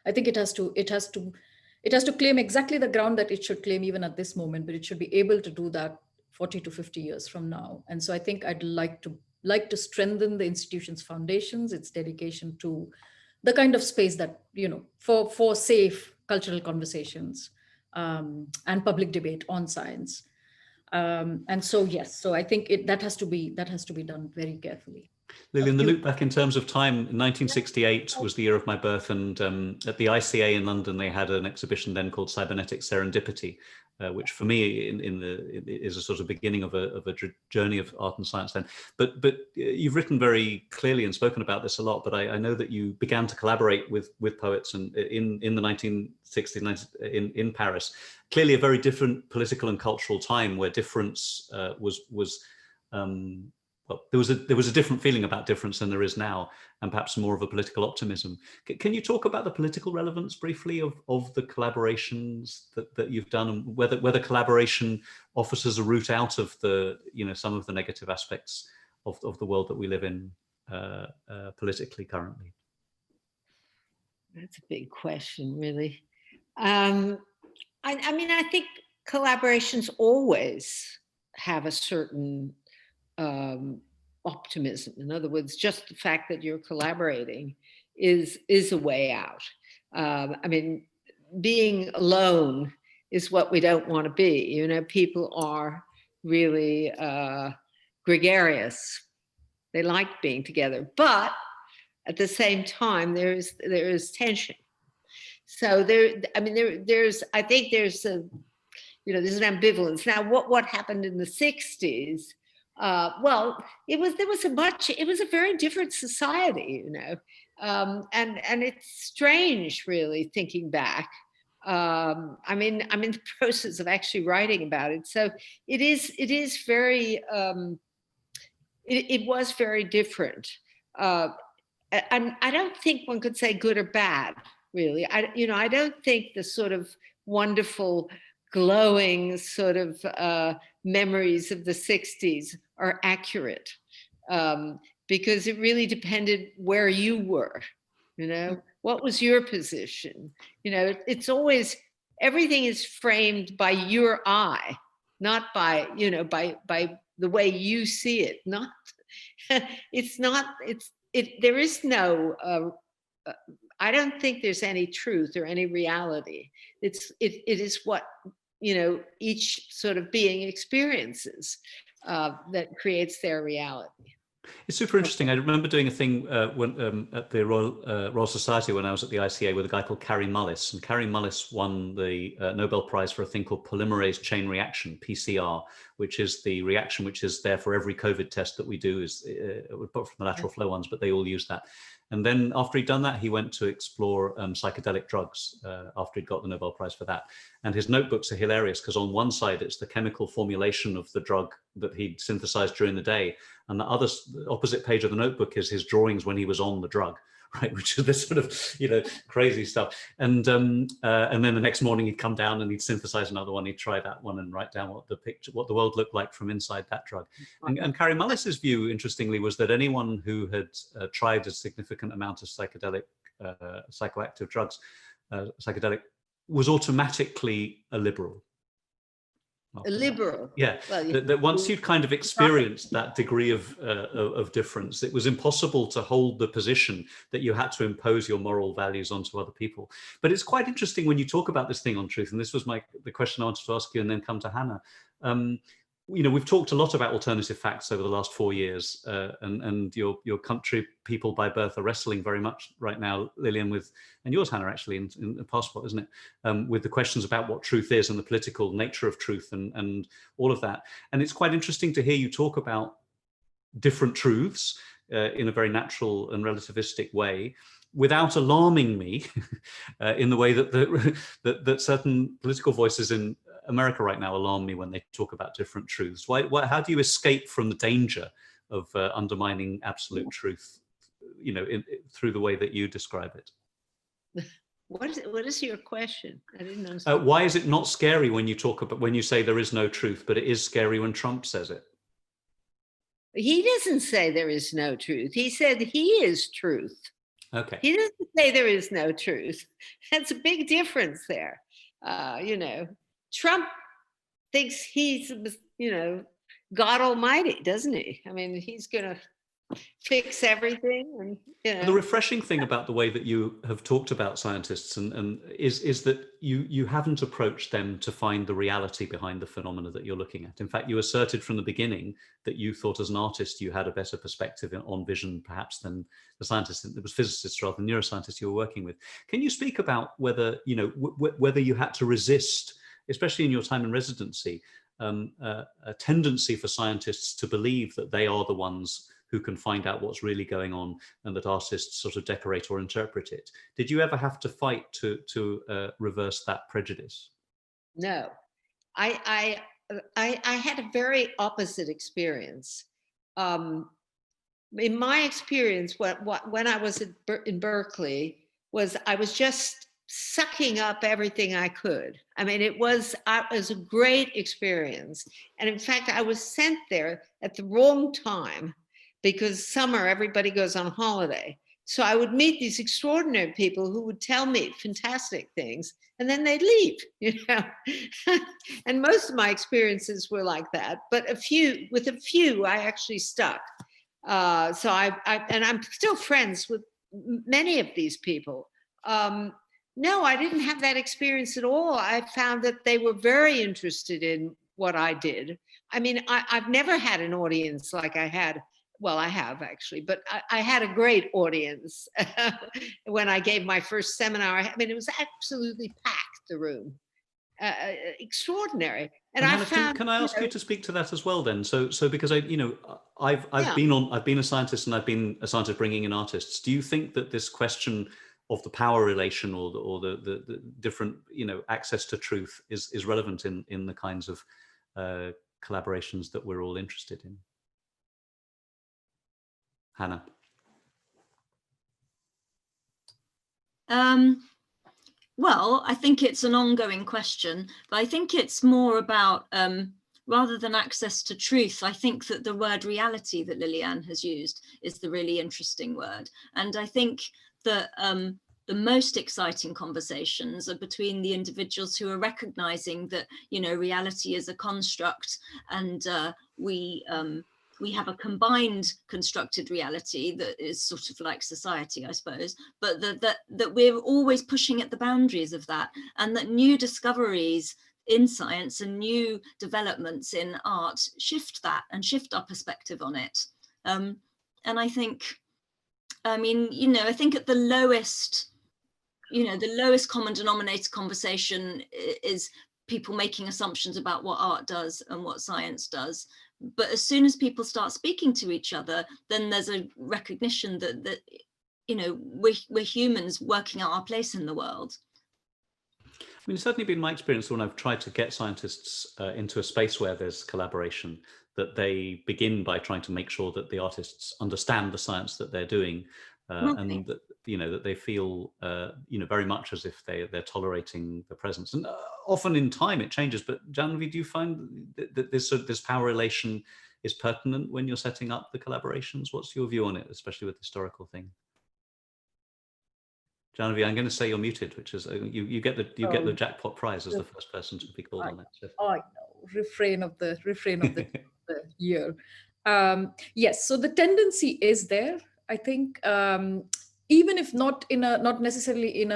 I think it has to claim exactly the ground that it should claim even at this moment, but it should be able to do that 40 to 50 years from now. And so I think I'd like to strengthen the institution's foundations, its dedication to the kind of space that, for safe cultural conversations and public debate on science. And so, yes, so I think that has to be done very carefully. Lillian, the loop back in terms of time, 1968 was the year of my birth, and at the ICA in London, they had an exhibition then called Cybernetic Serendipity, which for me is a sort of beginning of a journey of art and science then. But you've written very clearly and spoken about this a lot, but I know that you began to collaborate with poets and in the 1960s in Paris. Clearly a very different political and cultural time where difference well, there was a different feeling about difference than there is now, and perhaps more of a political optimism. Can you talk about the political relevance briefly of the collaborations that you've done, and whether collaboration offers us a route out of some of the negative aspects of the world that we live in politically currently? That's a big question, really. I mean, I think collaborations always have a certain optimism. In other words, just the fact that you're collaborating is a way out. I mean, being alone is what we don't want to be. People are really gregarious. They like being together, but at the same time, there is tension. So I think there's an ambivalence. Now, what happened in the 60s? Well, it was a very different society, and it's strange, really, thinking back. I'm in the process of actually writing about it, so it is very. It was very different. And I don't think one could say good or bad, really. I don't think the sort of wonderful, glowing sort of memories of the 60s are accurate, because it really depended where you were, what was your position? It's always, everything is framed by your eye, not by, by the way you see it. Not, there is no, I don't think there's any truth or any reality. It is what, each sort of being experiences that creates their reality. It's super interesting. I remember doing a thing when at the Royal Society when I was at the ICA with a guy called Carrie Mullis, and Carrie Mullis won the Nobel Prize for a thing called polymerase chain reaction, PCR, which is the reaction which is there for every COVID test that we do, is apart from the lateral flow ones, but they all use that. And then after he'd done that, he went to explore psychedelic drugs after he'd got the Nobel Prize for that. And his notebooks are hilarious because on one side, it's the chemical formulation of the drug that he'd synthesized during the day. And the opposite page of the notebook is his drawings when he was on the drug, right? Which is this sort of, you know, crazy stuff. And then the next morning he'd come down and he'd synthesize another one. He'd try that one and write down what the world looked like from inside that drug. And Carrie Mullis's view, interestingly, was that anyone who had tried a significant amount of psychedelic, psychoactive drugs, psychedelic, was automatically a liberal. A liberal. Yeah, well, that once you'd kind of experienced that degree of difference, it was impossible to hold the position that you had to impose your moral values onto other people. But it's quite interesting when you talk about this thing on truth, and this was the question I wanted to ask you and then come to Hannah. You know, we've talked a lot about alternative facts over the last 4 years, and your country people by birth are wrestling very much right now, Lillian, with, and yours, Hannah, actually, in the passport, isn't it? With the questions about what truth is and the political nature of truth and all of that. And it's quite interesting to hear you talk about different truths in a very natural and relativistic way, without alarming me in the way that that certain political voices in America right now alarm me when they talk about different truths. How do you escape from the danger of undermining absolute truth, you know, through the way that you describe it? What is your question? I didn't understand. Why is it not scary when you say there is no truth, but it is scary when Trump says it? He doesn't say there is no truth. He said he is truth. Okay. He doesn't say there is no truth. That's a big difference there. You know, Trump thinks he's, you know, God Almighty, doesn't he? I mean, he's going to fix everything. And, you know. The refreshing thing about the way that you have talked about scientists and is that you haven't approached them to find the reality behind the phenomena that you're looking at. In fact, you asserted from the beginning that you thought as an artist you had a better perspective on vision perhaps than the scientists. It was physicists rather than neuroscientists you were working with. Can you speak about whether, you know, whether you had to resist, especially in your time in residency, a tendency for scientists to believe that they are the ones who can find out what's really going on and that artists sort of decorate or interpret it? Did you ever have to fight to reverse that prejudice? No, I had a very opposite experience. In my experience, when I was in Berkeley, I was just sucking up everything I could. I mean, it was a great experience. And in fact, I was sent there at the wrong time because summer, everybody goes on holiday. So I would meet these extraordinary people who would tell me fantastic things, and then they'd leave, you know. And most of my experiences were like that, but with a few, I actually stuck. So I'm still friends with many of these people. No, I didn't have that experience at all. I found that they were very interested in what I did. I mean, I've never had an audience like I had. Well, I have actually, but I had a great audience when I gave my first seminar. I mean, it was absolutely packed, the room. Extraordinary. And Hannah, I found, can I ask you to speak to that as well then? So because I've been a scientist and I've been a scientist bringing in artists. Do you think that this question of the power relation or the different, you know, access to truth is relevant in the kinds of collaborations that we're all interested in? Hannah. Well, I think it's an ongoing question, but I think it's more about, rather than access to truth, I think that the word reality that Liliane has used is the really interesting word. And I think that the most exciting conversations are between the individuals who are recognizing that, you know, reality is a construct, and we have a combined constructed reality that is sort of like society, I suppose, but that we're always pushing at the boundaries of that, and that new discoveries in science and new developments in art shift that and shift our perspective on it. And I think, I mean, you know, I think at the lowest, you know, the lowest common denominator conversation is people making assumptions about what art does and what science does. But as soon as people start speaking to each other, then there's a recognition that you know, we're humans working out our place in the world. I mean, it's certainly been my experience when I've tried to get scientists into a space where there's collaboration, that they begin by trying to make sure that the artists understand the science that they're doing, and that they feel very much as if they're tolerating the presence. And often in time it changes. But Jahnavi, do you find that this power relation is pertinent when you're setting up the collaborations? What's your view on it, especially with historical thing? Jahnavi, I'm going to say you're muted, which is you get the jackpot prize as the first person to be called on it. I know, refrain of the the year. Yes, so the tendency is there. I think even if not necessarily in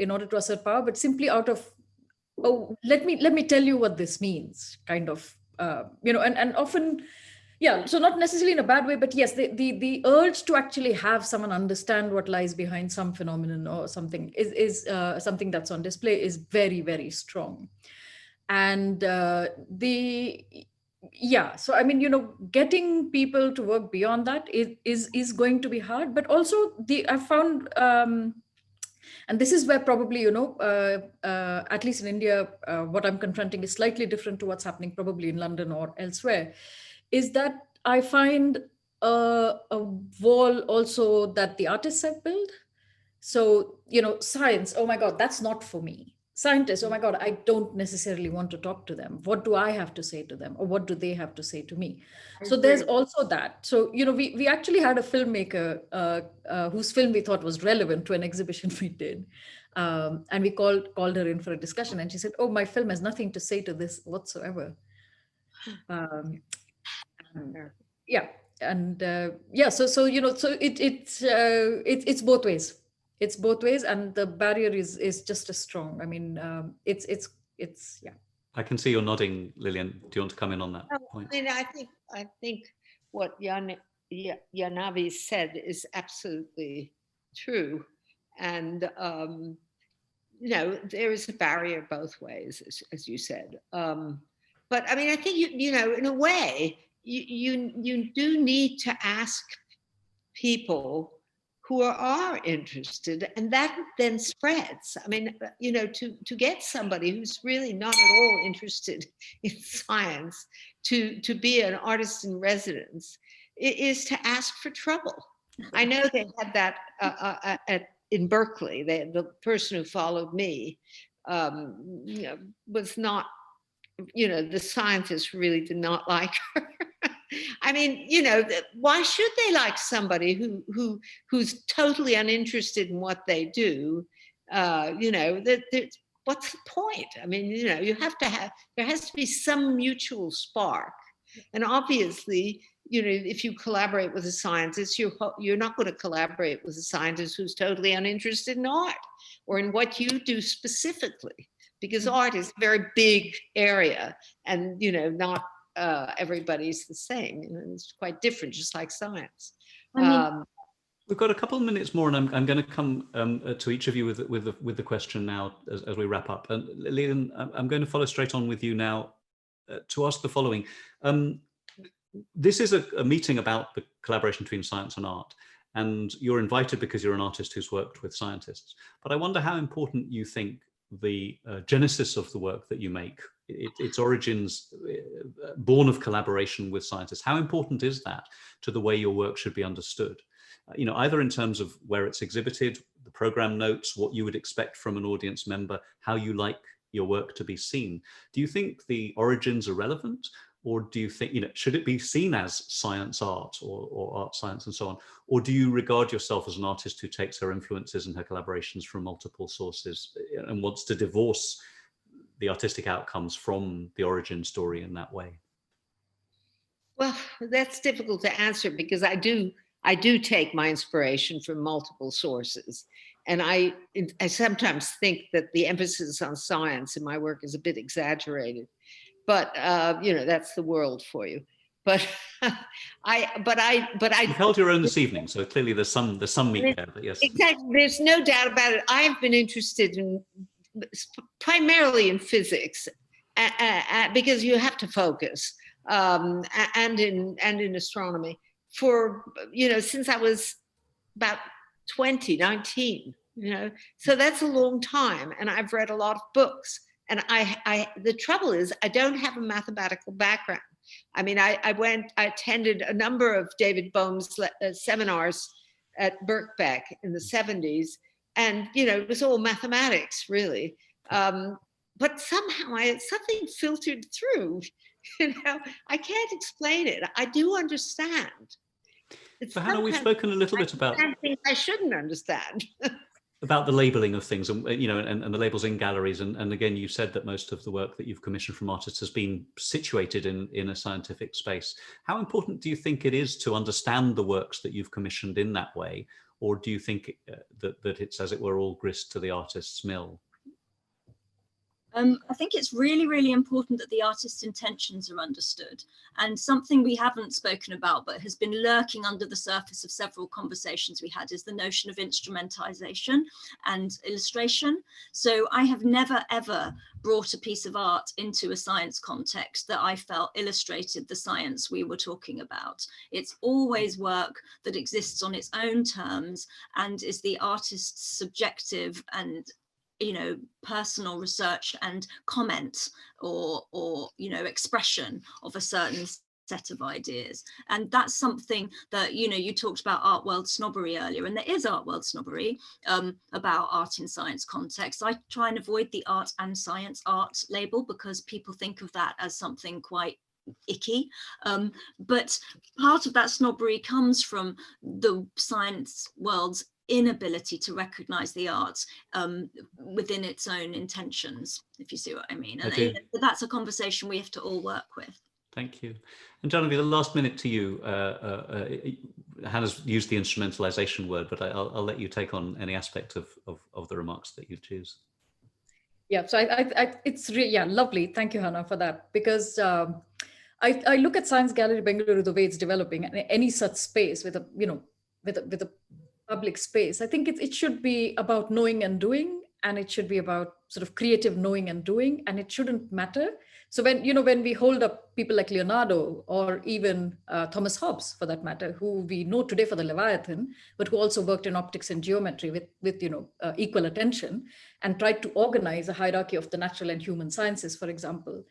order to assert power, but simply out of let me tell you what this means, kind of and often. Yeah, so not necessarily in a bad way, but yes, the urge to actually have someone understand what lies behind some phenomenon or something is something that's on display is very, very strong. And so I mean, getting people to work beyond that is going to be hard, but also I found, and this is where probably, at least in India, what I'm confronting is slightly different to what's happening probably in London or elsewhere, is that I find a wall also that the artists have built. So, science, oh my God, that's not for me. Scientists, oh my God, I don't necessarily want to talk to them. What do I have to say to them? Or what do they have to say to me? So there's also that. So, we actually had a filmmaker whose film we thought was relevant to an exhibition we did. And we called her in for a discussion. And she said, oh, my film has nothing to say to this whatsoever. Yeah, and so it's both ways. It's both ways, and the barrier is just as strong. I mean, it's yeah. I can see you're nodding, Lillian. Do you want to come in on that point? I mean, I think what Jahnavi said is absolutely true, and there is a barrier both ways, as you said. But I mean, I think in a way, you do need to ask people who are interested, and that then spreads. I mean, to get somebody who's really not at all interested in science to be an artist in residence is to ask for trouble. I know they had that in Berkeley. The person who followed me was not. The scientists really did not like her. I mean, why should they like somebody who's totally uninterested in what they do? What's the point? I mean, you have to there has to be some mutual spark. And obviously, if you collaborate with a scientist, you're not going to collaborate with a scientist who's totally uninterested in art or in what you do specifically. Because art is a very big area, and not everybody's the same. It's quite different, just like science. We've got a couple of minutes more, and I'm going to come to each of you with the question now as we wrap up. And Liliane, I'm going to follow straight on with you now to ask the following. This is a meeting about the collaboration between science and art. And you're invited because you're an artist who's worked with scientists. But I wonder how important you think the genesis of the work that you make, its origins born of collaboration with scientists, how important is that to the way your work should be understood? Either in terms of where it's exhibited, the program notes, what you would expect from an audience member, how you like your work to be seen. Do you think the origins are relevant? Or do you think, should it be seen as science art or art science and so on? Or do you regard yourself as an artist who takes her influences and her collaborations from multiple sources and wants to divorce the artistic outcomes from the origin story in that way? Well, that's difficult to answer because I do take my inspiration from multiple sources. And I sometimes think that the emphasis on science in my work is a bit exaggerated. But that's the world for you. But I You've held your own this evening, so clearly there's some meat there. But yes, exactly. There's no doubt about it. I've been interested in primarily in physics, because you have to focus, and in astronomy for since I was about 19. So that's a long time, and I've read a lot of books. And the trouble is, I don't have a mathematical background. I mean, I attended a number of David Bohm's seminars at Birkbeck in the 70s. And, you know, it was all mathematics, really. But somehow something filtered through, you know, I can't explain it. I do understand. It's So Hannah, we've spoken a little bit about things I shouldn't understand. about the labeling of things, and you know, and the labels in galleries, and again, you said that most of the work that you've commissioned from artists has been situated in a scientific space. How important do you think it is to understand the works that you've commissioned in that way, or do you think that it's, as it were, all grist to the artist's mill? I think it's really, really important that the artist's intentions are understood. And something we haven't spoken about, but has been lurking under the surface of several conversations we had, is the notion of instrumentalization and illustration. So I have never, ever brought a piece of art into a science context that I felt illustrated the science we were talking about. It's always work that exists on its own terms and is the artist's subjective and, you know, personal research and comment or you know, expression of a certain set of ideas. And that's something that, you know, you talked about art world snobbery earlier, and there is art world snobbery about art in science context. I try and avoid the art and science art label because people think of that as something quite icky, but part of that snobbery comes from the science world's inability to recognize the art within its own intentions, if you see what I mean. And that's a conversation we have to all work with. Thank you. And Jahnavi, the last minute to you. Hannah's used the instrumentalization word, but I'll let you take on any aspect of the remarks that you choose. Yeah, so it's really, yeah, lovely. Thank you, Hannah, for that, because I look at Science Gallery Bangalore the way it's developing, and any such space with a, you know, with a public space. I think it should be about knowing and doing, and it should be about sort of creative knowing and doing, and it shouldn't matter. So when, you know, when we hold up people like Leonardo or even Thomas Hobbes, for that matter, who we know today for the Leviathan, but who also worked in optics and geometry with you know, equal attention, and tried to organize a hierarchy of the natural and human sciences, for example,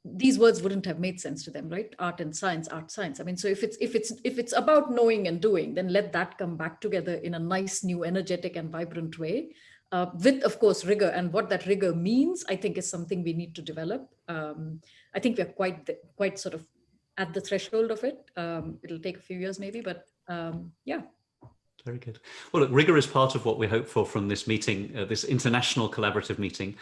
these words wouldn't have made sense to them, right? Art and science, art, science. I mean, so if it's about knowing and doing, then let that come back together in a nice, new, energetic and vibrant way, with, of course, rigor. And what that rigor means, I think, is something we need to develop. I think we're quite sort of at the threshold of it. It'll take a few years maybe, but yeah. Very good. Well, look, rigor is part of what we hope for from this meeting, this international collaborative meeting.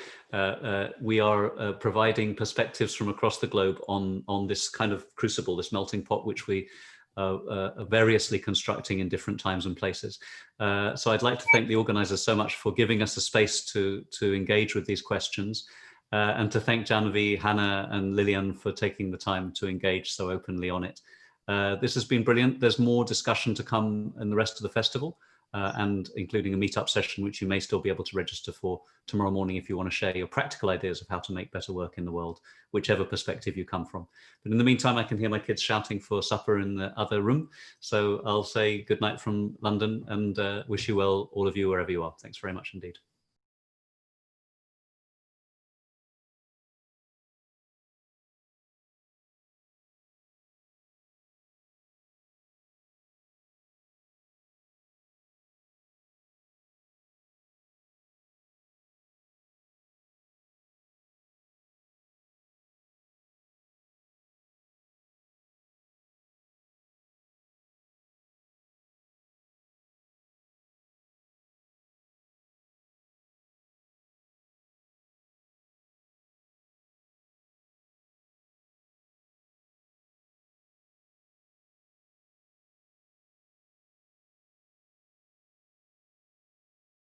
We are providing perspectives from across the globe on this kind of crucible, this melting pot, which we are variously constructing in different times and places. So I'd like to thank the organizers so much for giving us a space to engage with these questions, and to thank Jahnavi, Hannah and Liliane for taking the time to engage so openly on it. This has been brilliant. There's more discussion to come in the rest of the festival, and including a meetup session, which you may still be able to register for tomorrow morning if you want to share your practical ideas of how to make better work in the world, whichever perspective you come from. But in the meantime, I can hear my kids shouting for supper in the other room. So I'll say good night from London and wish you well, all of you, wherever you are. Thanks very much indeed.